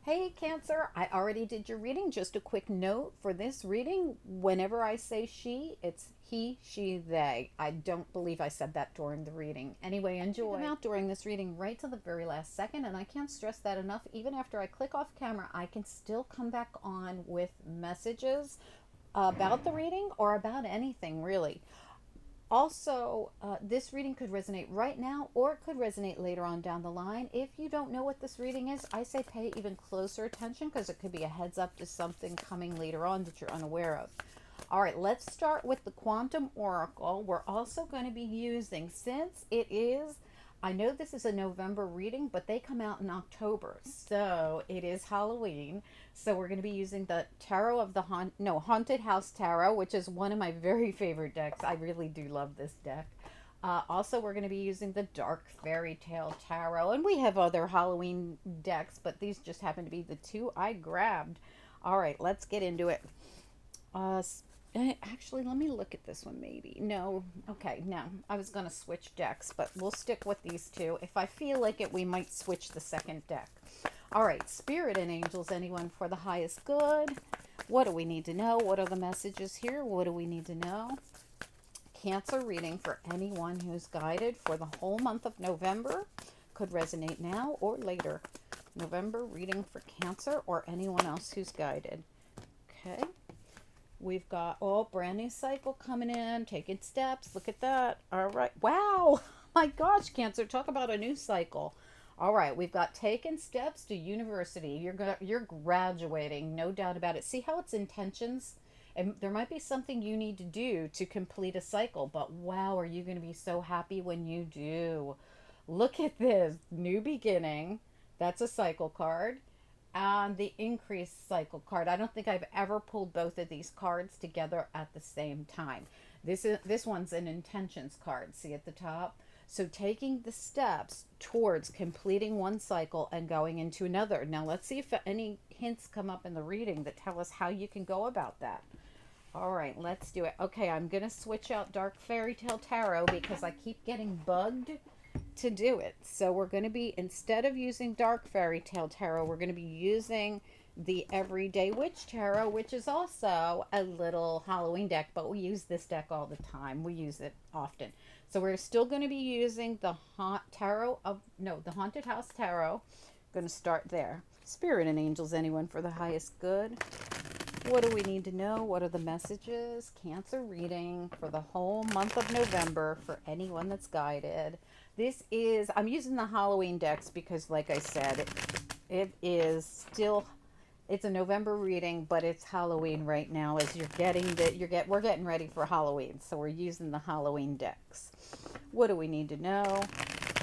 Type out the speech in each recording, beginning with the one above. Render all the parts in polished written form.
Hey Cancer, I already did your reading. Just a quick note for this reading. Whenever I say she, it's he, she, they. I don't believe I said that during the reading. Anyway, enjoy. I them out during this reading right to the very last second, and I can't stress that enough. Even after I click off camera, I can still come back on with messages about the reading or about anything really. Also, this reading could resonate right now or it could resonate later on down the line. If you don't know what this reading is, I say pay even closer attention because it could be a heads up to something coming later on that you're unaware of. All right, let's start with the Quantum Oracle. We're also going to be using, since it is, I know this is a November reading, but they come out in October. So it is Halloween. So we're going to be using the Tarot of the Haunted House Tarot, which is one of my very favorite decks. I really do love this deck. Also, we're going to be using the Dark Fairy Tale Tarot, and we have other Halloween decks, but these just happen to be the two I grabbed. All right, let's get into it. Uh, Actually, let me look at this one maybe. No, okay, no. I was going to switch decks, but we'll stick with these two. If I feel like it, we might switch the second deck. All right, Spirit and Angels, anyone for the highest good? What do we need to know? What are the messages here? What do we need to know? Cancer reading for anyone who's guided for the whole month of November. Could resonate now or later. November reading for Cancer or anyone else who's guided. Okay. We've got, brand new cycle coming in, taking steps. Look at that. All right. Wow. My gosh, Cancer, talk about a new cycle. All right, we've got taken steps to university. You're graduating, no doubt about it. See how it's intentions? And there might be something you need to do to complete a cycle, but wow, are you going to be so happy when you do? Look at this. New beginning. That's a cycle card and the increased cycle card. I don't think I've ever pulled both of these cards together at the same time. This one's an intentions card. See at the top? So taking the steps towards completing one cycle and going into another. Now let's see if any hints come up in the reading that tell us how you can go about that. All right, let's do it. Okay, I'm going to switch out Dark Fairy Tale Tarot because I keep getting bugged to do it. So we're going to be, instead of using Dark Fairy Tale Tarot, we're going to be using the Everyday Witch Tarot, which is also a little Halloween deck, but we use this deck all the time. We use it often. So we're still going to be using the the Haunted House Tarot. Going to start there. Spirit and Angels, anyone for the highest good? What do we need to know? What are the messages? Cancer reading for the whole month of November for anyone that's guided. This is, I'm using the Halloween decks because, like I said, it is still, it's a November reading, but it's Halloween right now as we're getting ready for Halloween. So we're using the Halloween decks. What do we need to know?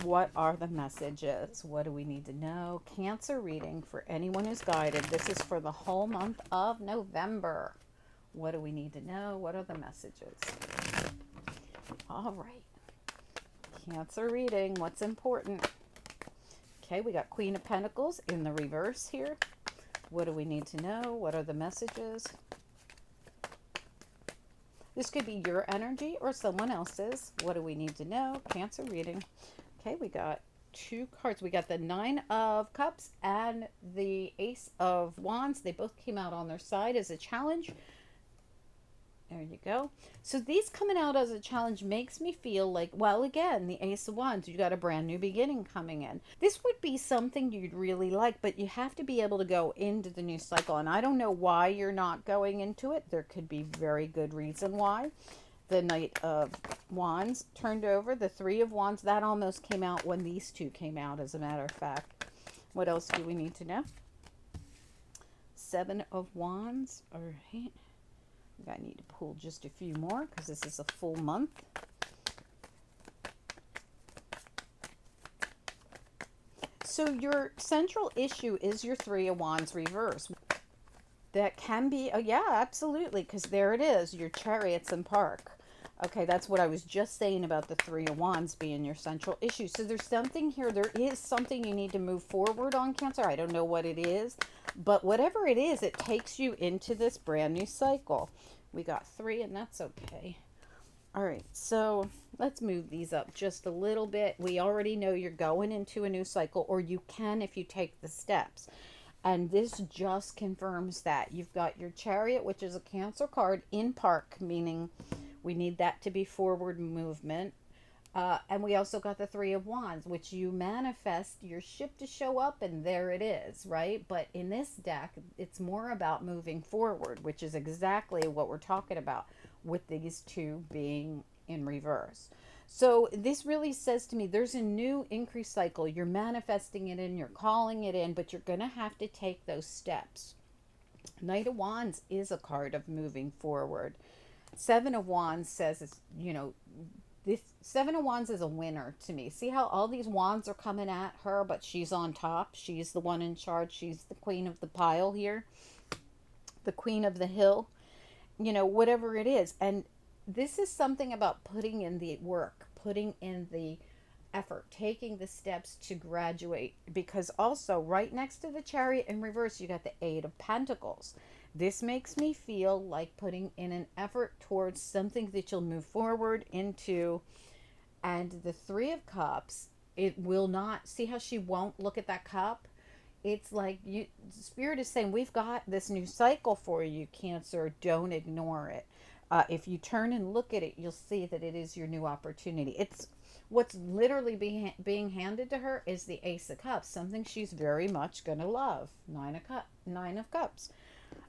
What are the messages? What do we need to know? Cancer reading for anyone who's guided. This is for the whole month of November. What do we need to know? What are the messages? All right. Cancer reading. What's important? Okay, we got Queen of Pentacles in the reverse here. What do we need to know? What are the messages? This could be your energy or someone else's. What do we need to know? Cancer reading. Okay, we got two cards. We got the Nine of Cups and the Ace of Wands. They both came out on their side as a challenge. There you go. So these coming out as a challenge makes me feel like, well, again, the Ace of Wands, you got a brand new beginning coming in. This would be something you'd really like, but you have to be able to go into the new cycle. And I don't know why you're not going into it. There could be very good reason why. The Knight of Wands turned over. The Three of Wands, that almost came out when these two came out, as a matter of fact. What else do we need to know? Seven of Wands. All right. I need to pull just a few more because this is a full month. So your central issue is your Three of Wands reverse. That can be, oh yeah, absolutely, because there it is, your Chariots and Park. Okay, that's what I was just saying about the Three of Wands being your central issue. So there's something here, there is something you need to move forward on, Cancer. I don't know what it is, but whatever it is, it takes you into this brand new cycle. We got three, and that's okay. All right, so let's move these up just a little bit. We already know you're going into a new cycle, or you can if you take the steps. And this just confirms that. You've got your Chariot, which is a Cancer card in park, meaning we need that to be forward movement. And we also got the Three of Wands, which you manifest your ship to show up, and there it is, right? But in this deck, it's more about moving forward, which is exactly what we're talking about with these two being in reverse. So this really says to me there's a new increase cycle. You're manifesting it in, you're calling it in, but you're going to have to take those steps. Knight of Wands is a card of moving forward. Seven of Wands says, it's, this Seven of Wands is a winner to me. See how all these wands are coming at her, but she's on top. She's the one in charge. She's the queen of the pile here, the queen of the hill, whatever it is. And this is something about putting in the work, putting in the effort, taking the steps to graduate. Because also, right next to the Chariot in reverse, you got the Eight of Pentacles. This makes me feel like putting in an effort towards something that you'll move forward into. And the Three of Cups, it will not, see how she won't look at that cup? It's like Spirit is saying, we've got this new cycle for you, Cancer. Don't ignore it. If you turn and look at it, you'll see that it is your new opportunity. It's what's literally being handed to her is the Ace of Cups, something she's very much going to love. Nine of Cups.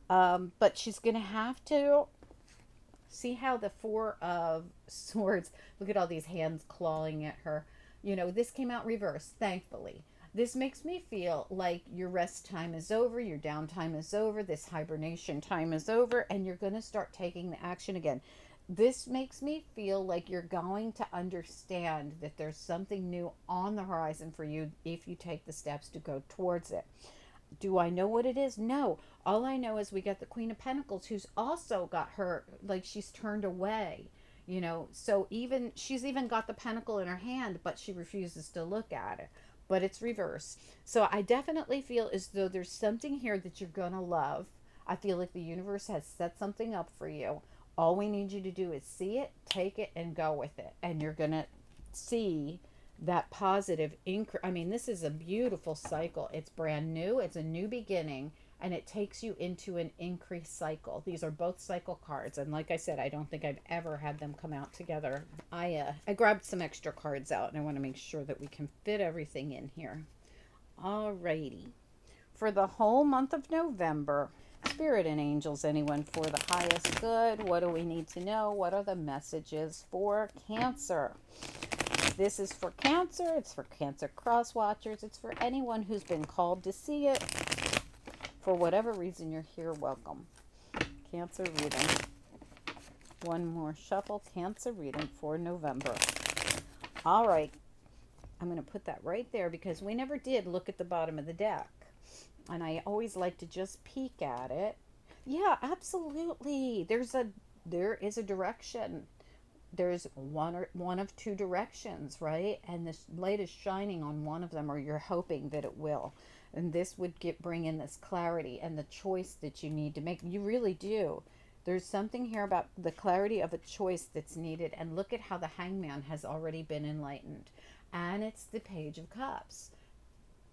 But she's going to have to see how the Four of Swords, look at all these hands clawing at her. This came out reverse, thankfully. This makes me feel like your rest time is over, your downtime is over, this hibernation time is over, and you're going to start taking the action again. This makes me feel like you're going to understand that there's something new on the horizon for you if you take the steps to go towards it. Do I know what it is? No. All I know is we got the Queen of Pentacles, who's also got her, like she's turned away, so she's even got the pentacle in her hand, but she refuses to look at it. But it's reverse. So I definitely feel as though there's something here that you're going to love. I feel like the universe has set something up for you. All we need you to do is see it, take it, and go with it. And you're going to see that positive increase. I mean, this is a beautiful cycle. It's brand new. It's a new beginning. And it takes you into an increased cycle. These are both cycle cards. And like I said, I don't think I've ever had them come out together. I grabbed some extra cards out, and I want to make sure that we can fit everything in here. Alrighty. For the whole month of November, Spirit and angels, anyone for the highest good? What do we need to know? What are the messages for Cancer? This is for Cancer. It's for Cancer cross watchers. It's for anyone who's been called to see it. For whatever reason you're here, welcome. Cancer reading. One more shuffle. Cancer reading for November. All right. I'm going to put that right there because we never did look at the bottom of the deck. And I always like to just peek at it. Yeah, absolutely. There is a direction. There's one of two directions, right? And this light is shining on one of them, or you're hoping that it will. And this would bring in this clarity and the choice that you need to make. You really do. There's something here about the clarity of a choice that's needed. And look at how the Hangman has already been enlightened. And it's the Page of Cups.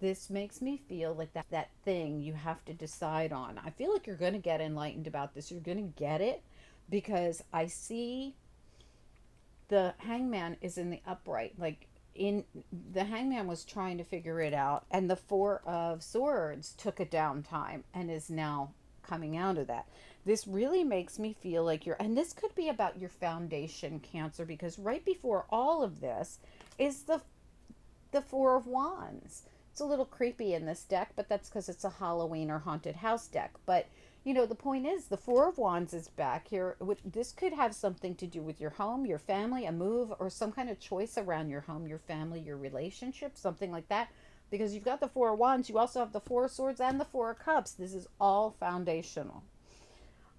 This makes me feel like that thing you have to decide on. I feel like you're going to get enlightened about this. You're going to get it because I see the Hangman is in the upright. Like, the Hangman was trying to figure it out, and the Four of Swords took a downtime and is now coming out of that. This really makes me feel like and this could be about your foundation, Cancer, because right before all of this is the Four of Wands. It's a little creepy in this deck, but that's because it's a Halloween or haunted house deck. But the point is the Four of Wands is back here. This could have something to do with your home, your family, a move, or some kind of choice around your home, your family, your relationship, something like that. Because you've got the Four of Wands, you also have the Four of Swords and the Four of Cups. This is all foundational.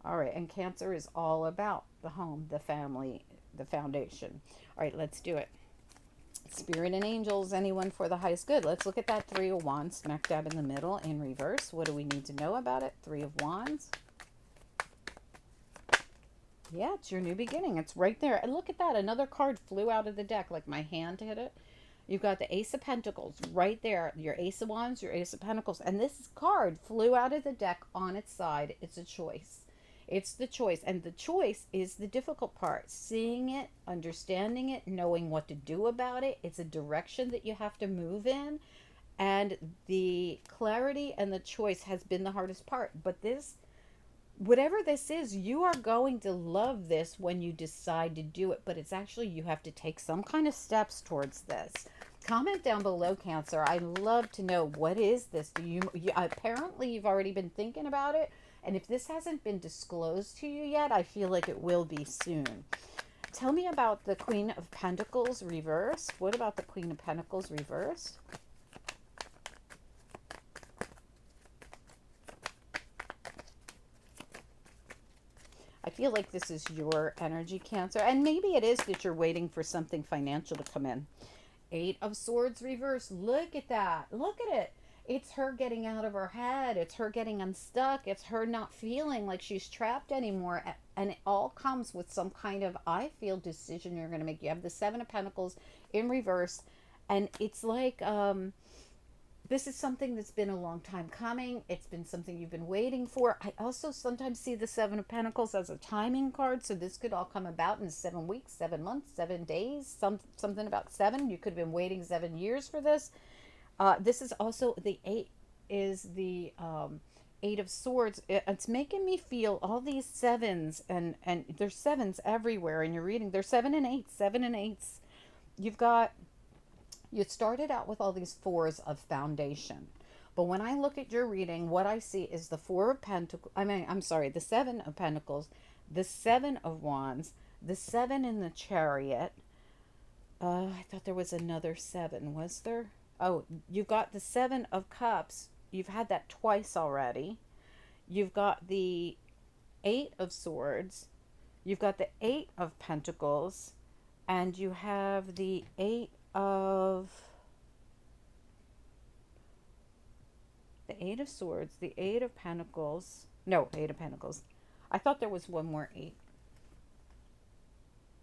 All right, and Cancer is all about the home, the family, the foundation. All right, let's do it. Spirit and angels, anyone for the highest good. Let's look at that Three of Wands smack dab in the middle in reverse. What do we need to know about it? Three of Wands. Yeah, it's your new beginning. It's right there. And look at that. Another card flew out of the deck like my hand hit it. You've got the Ace of Pentacles right there. Your Ace of Wands, your Ace of Pentacles. And this card flew out of the deck on its side. It's a choice. It's the choice. And the choice is the difficult part. Seeing it, understanding it, knowing what to do about it. It's a direction that you have to move in. And the clarity and the choice has been the hardest part. But this, whatever this is, you are going to love this when you decide to do it. But it's actually, you have to take some kind of steps towards this. Comment down below, Cancer. I love to know, what is this? Do you apparently you've already been thinking about it, and if this hasn't been disclosed to you yet, I feel like it will be soon. Tell me about the Queen of Pentacles reverse. What about the Queen of Pentacles reverse? I feel like this is your energy, Cancer, and maybe it is that you're waiting for something financial to come in. Eight of Swords reverse. Look at that. Look at it. It's her getting out of her head. It's her getting unstuck. It's her not feeling like she's trapped anymore. And it all comes with some kind of, I feel, decision you're going to make. You have the Seven of Pentacles in reverse. And it's like, this is something that's been a long time coming. It's been something you've been waiting for. I also sometimes see the Seven of Pentacles as a timing card. So this could all come about in 7 weeks, 7 months, 7 days, something about 7. You could have been waiting 7 years for this. This is also the 8 is the 8 of Swords. It's making me feel all these sevens, and there's sevens everywhere in your reading. There's 7 and 8, 7 and 8s. You started out with all these 4s of foundation. But when I look at your reading, what I see is the 4 of Pentacles. The 7 of Pentacles, the 7 of Wands, the 7 in the Chariot. I thought there was another 7. Was there? Oh, you've got the 7 of Cups. You've had that twice already. You've got the 8 of Swords. You've got the 8 of Pentacles. And you have the 8 of Swords, the 8 of Pentacles. No, 8 of Pentacles. I thought there was one more 8.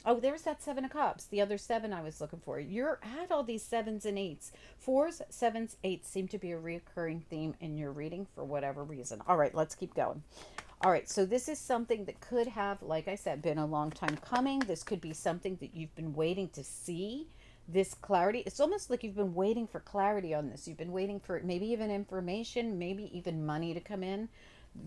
Oh, there's that 7 of Cups, the other 7 I was looking for. You're at all these 7s and 8s. 4s, 7s, 8s seem to be a recurring theme in your reading for whatever reason. All right, let's keep going. All right, so this is something that could have, like I said, been a long time coming. This could be something that you've been waiting to see. This clarity, it's almost like you've been waiting for clarity on this. You've been waiting for maybe even information, maybe even money to come in.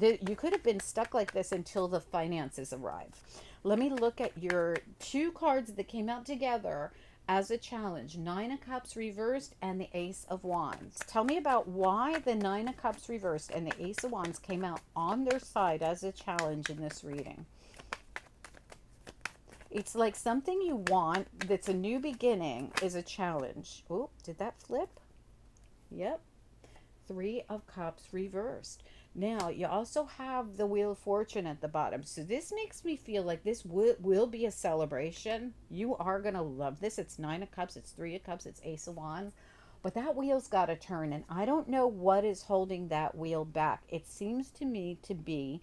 You could have been stuck like this until the finances arrive. Let me look at your 2 cards that came out together as a challenge. 9 of Cups reversed and the Ace of Wands. Tell me about why the 9 of Cups reversed and the Ace of Wands came out on their side as a challenge in this reading. It's like something you want that's a new beginning is a challenge. Oh, did that flip? Yep. 3 of Cups reversed. Now, you also have the Wheel of Fortune at the bottom. So this makes me feel like this will be a celebration. You are going to love this. It's 9 of Cups. It's 3 of Cups. It's Ace of Wands. But that wheel's got to turn. And I don't know what is holding that wheel back. It seems to me to be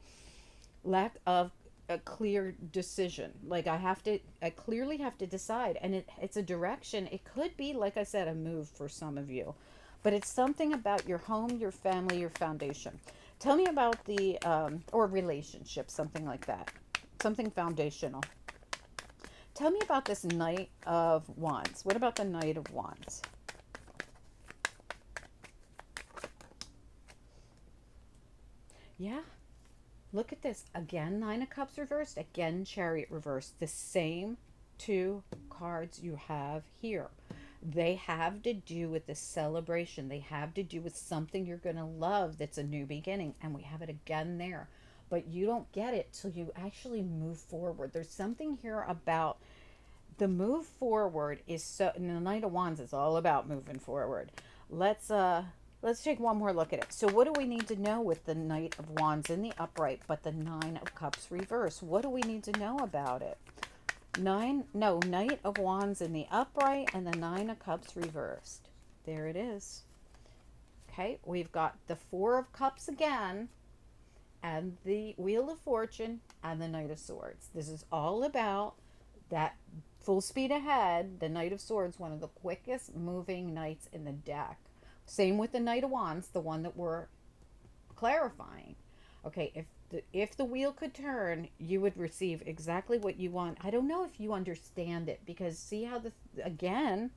lack of a clear decision. Like I clearly have to decide. And it's a direction. It could be, like I said, a move for some of you. But it's something about your home, your family, your foundation. Tell me about the, or relationship, something like that. Something foundational. Tell me about this Knight of Wands. What about the Knight of Wands? Yeah. Look at this. Again, 9 of Cups reversed. Again, Chariot reversed. The same 2 cards you have here. They have to do with the celebration. They have to do with something you're going to love that's a new beginning. And we have it again there. But you don't get it till you actually move forward. There's something here about the move forward is so, and the Knight of Wands is all about moving forward. Let's take one more look at it. So what do we need to know with the Knight of Wands in the upright, but the 9 of Cups reversed? What do we need to know about it? Knight of Wands in the upright and the 9 of Cups reversed. There it is. Okay, we've got the 4 of Cups again, and the Wheel of Fortune, and the Knight of Swords. This is all about that full speed ahead. The Knight of Swords, one of the quickest moving knights in the deck. Same with the Knight of Wands, the one that we're clarifying. Okay, if the wheel could turn, you would receive exactly what you want. I don't know if you understand it, because see how again,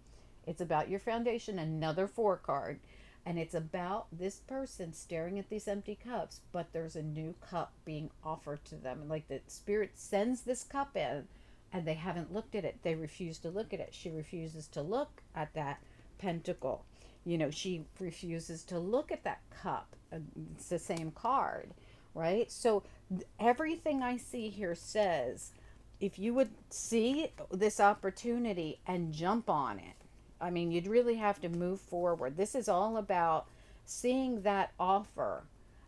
it's about your foundation, another 4 card, and it's about this person staring at these empty cups, but there's a new cup being offered to them. And like the spirit sends this cup in and they haven't looked at it. They refuse to look at it. She refuses to look at that pentacle. You know, she refuses to look at that cup. It's the same card, right? So everything I see here says, if you would see this opportunity and jump on it, I mean, you'd really have to move forward. This is all about seeing that offer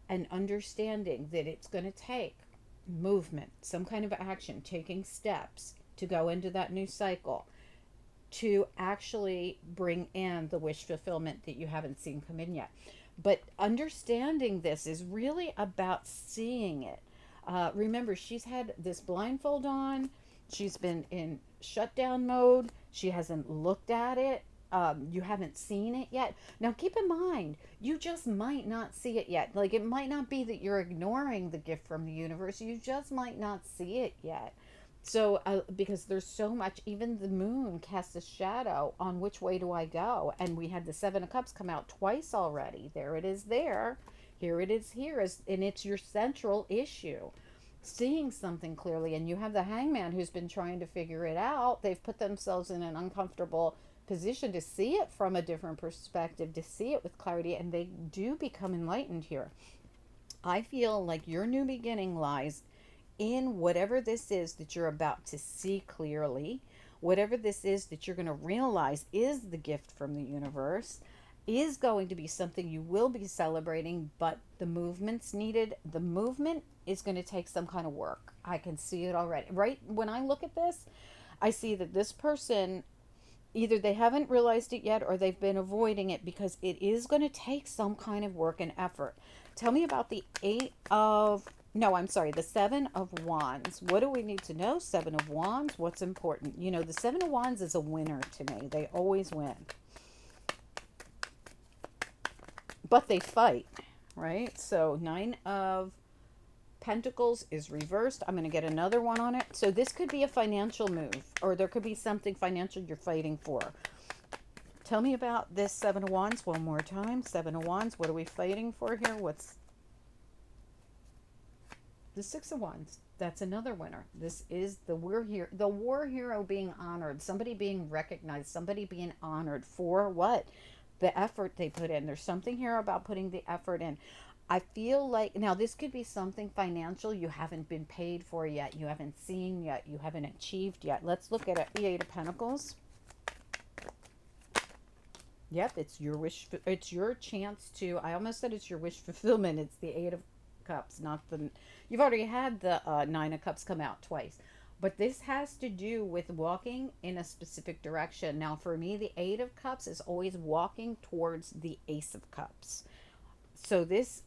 and understanding that it's going to take movement, some kind of action, taking steps to go into that new cycle, to actually bring in the wish fulfillment that you haven't seen come in yet. But understanding this is really about seeing it. Remember, she's had this blindfold on. She's been in shutdown mode. She hasn't looked at it. You haven't seen it yet. Now, keep in mind, you just might not see it yet. Like, it might not be that you're ignoring the gift from the universe. You just might not see it yet. So, because there's so much, even the moon casts a shadow on which way do I go. And we had the 7 of Cups come out twice already. There it is there. Here it is here. And it's your central issue. Seeing something clearly. And you have the Hangman who's been trying to figure it out. They've put themselves in an uncomfortable position to see it from a different perspective, to see it with clarity. And they do become enlightened here. I feel like your new beginning lies in whatever this is that you're about to see clearly, whatever this is that you're going to realize is the gift from the universe, is going to be something you will be celebrating, but the movement's needed. The movement is going to take some kind of work. I can see it already. Right when I look at this, I see that this person, either they haven't realized it yet or they've been avoiding it, because it is going to take some kind of work and effort. Tell me about the the 7 of Wands. What do we need to know? 7 of Wands, what's important? You know, the 7 of Wands is a winner to me. They always win. But they fight, right? So 9 of Pentacles is reversed. I'm going to get another one on it. So this could be a financial move, or there could be something financial you're fighting for. Tell me about this 7 of Wands one more time. 7 of Wands, what are we fighting for here? What's the 6 of Wands? That's another winner. This is the war hero being honored, somebody being recognized, somebody being honored for what? The effort they put in. There's something here about putting the effort in. I feel like, now this could be something financial you haven't been paid for yet, you haven't seen yet, you haven't achieved yet. Let's look at it. The 8 of Pentacles. Yep, it's your wish, it's your chance to, I almost said it's your wish fulfillment. It's the 8 of Cups, not the, you've already had the 9 of Cups come out twice. But this has to do with walking in a specific direction. Now, for me, the 8 of Cups is always walking towards the Ace of Cups. So this,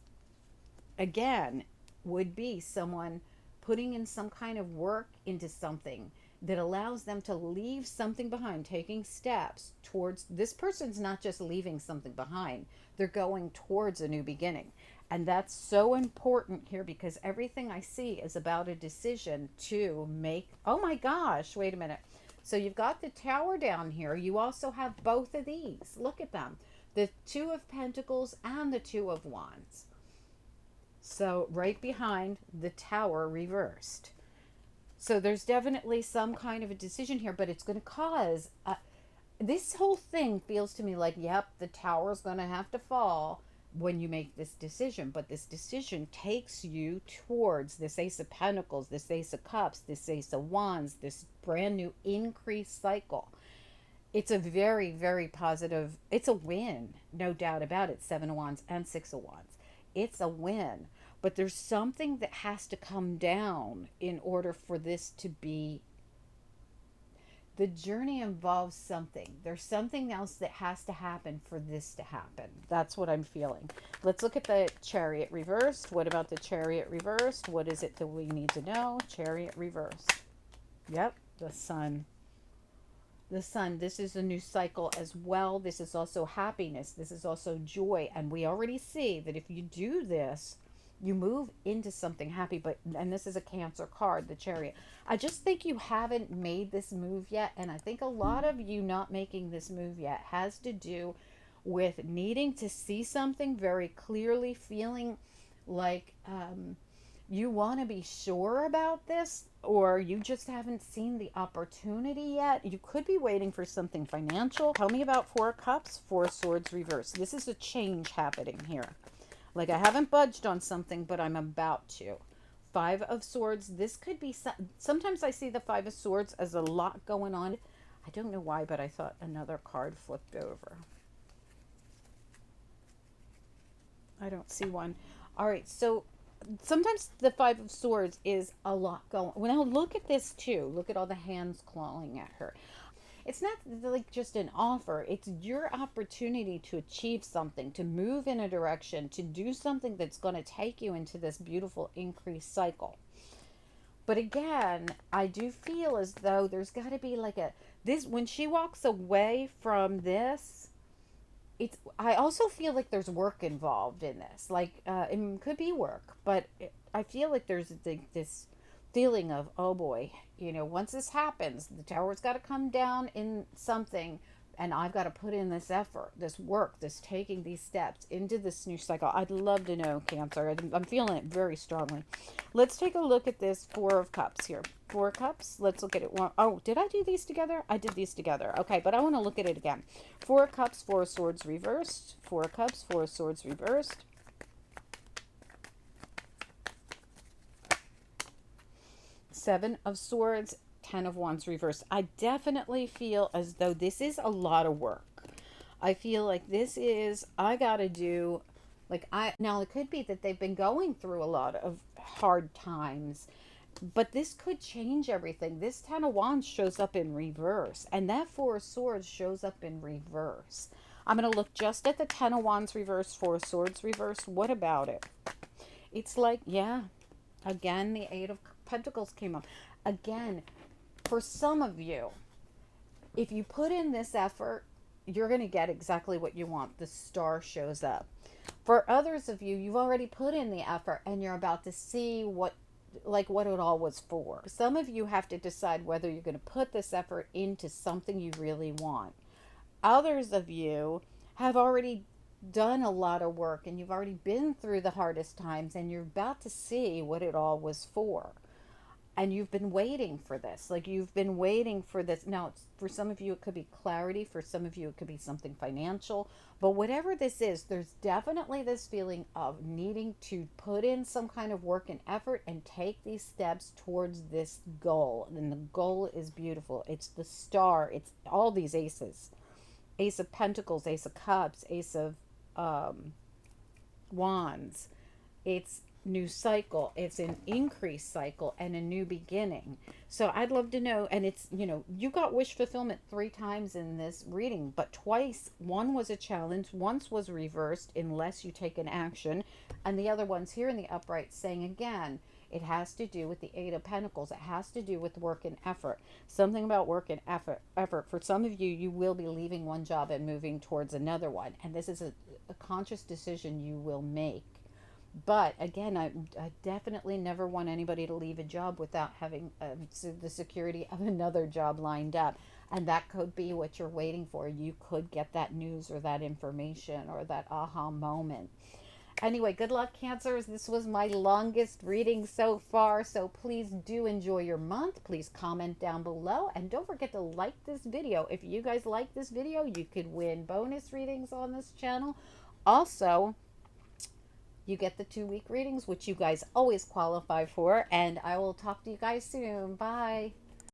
again, would be someone putting in some kind of work into something that allows them to leave something behind, taking steps towards, this person's not just leaving something behind, they're going towards a new beginning. And that's so important here, because everything I see is about a decision to make. Oh my gosh, wait a minute. So you've got the Tower down here. You also have both of these. Look at them. The 2 of Pentacles and the 2 of Wands. So right behind the Tower reversed. So there's definitely some kind of a decision here, but it's going to cause, this whole thing feels to me like, yep, the Tower's going to have to fall when you make this decision. But this decision takes you towards this Ace of Pentacles, this Ace of Cups, this Ace of Wands, this brand new increase cycle. It's a very, very positive, it's a win, no doubt about it. 7 of Wands and 6 of Wands. It's a win. But there's something that has to come down in order for this to be, the journey involves something. There's something else that has to happen for this to happen. That's what I'm feeling. Let's look at the Chariot reversed. What about the Chariot reversed? What is it that we need to know? Chariot reversed. Yep, the Sun. The sun, this is a new cycle as well. This is also happiness. This is also joy. And we already see that if you do this, you move into something happy. But, and this is a Cancer card, the Chariot. I just think you haven't made this move yet. And I think a lot of you not making this move yet has to do with needing to see something very clearly, feeling like you want to be sure about this, or you just haven't seen the opportunity yet. You could be waiting for something financial. Tell me about Four Cups, Four Swords reversed. This is a change happening here. Like I haven't budged on something, but I'm about to. Five of Swords. This could be, sometimes I see the Five of Swords as a lot going on. I don't know why, but I thought another card flipped over. I don't see one. All right, so sometimes the Five of Swords is a lot going. Well, now look at this too. Look at all the hands clawing at her. It's not like just an offer. It's your opportunity to achieve something, to move in a direction, to do something that's going to take you into this beautiful increased cycle. But again, I do feel as though there's got to be like a, this, when she walks away from this, it's, I also feel like there's work involved in this. Like it could be work, but I feel like there's this feeling of, oh boy, you know, once this happens, the tower's got to come down in something, and I've got to put in this effort, this work, this taking these steps into this new cycle. I'd love to know, Cancer. I'm feeling it very strongly. Let's take a look at this Four of Cups here. Four Cups. Let's look at it. Oh, did I do these together? I did these together. Okay, but I want to look at it again. Four Cups, Four Swords reversed. Four Cups, Four Swords reversed. Seven of Swords, Ten of Wands reversed. I definitely feel as though this is a lot of work. I feel like this is, I gotta do, like now it could be that they've been going through a lot of hard times, but this could change everything. This Ten of Wands shows up in reverse, and that Four of Swords shows up in reverse. I'm going to look just at the Ten of Wands reverse, Four of Swords reverse. What about it? It's like, yeah, again, the Eight of Pentacles came up. Again, for some of you, if you put in this effort, you're going to get exactly what you want. The star shows up. For others of you, you've already put in the effort and you're about to see what it all was for. Some of you have to decide whether you're going to put this effort into something you really want. Others of you have already done a lot of work and you've already been through the hardest times and you're about to see what it all was for. And you've been waiting for this. Like you've been waiting for this. Now, for some of you, it could be clarity. For some of you, it could be something financial. But whatever this is, there's definitely this feeling of needing to put in some kind of work and effort and take these steps towards this goal. And the goal is beautiful. It's the star. It's all these aces. Ace of Pentacles, Ace of Cups, Ace of Wands. It's new cycle. It's an increased cycle and a new beginning. So I'd love to know, and it's, you know, you got wish fulfillment 3 times in this reading, but twice, one was a challenge, once was reversed unless you take an action, and the other one's here in the upright saying again, it has to do with the Eight of Pentacles. It has to do with work and effort. Something about work and effort. For some of you, you will be leaving one job and moving towards another one, and this is a conscious decision you will make. But again, I definitely never want anybody to leave a job without having the security of another job lined up. And that could be what you're waiting for. You could get that news or that information or that aha moment. Anyway, good luck, Cancers. This was my longest reading so far. So please do enjoy your month. Please comment down below. And don't forget to like this video. If you guys like this video, you could win bonus readings on this channel. Also, you get the 2-week readings, which you guys always qualify for. And I will talk to you guys soon. Bye.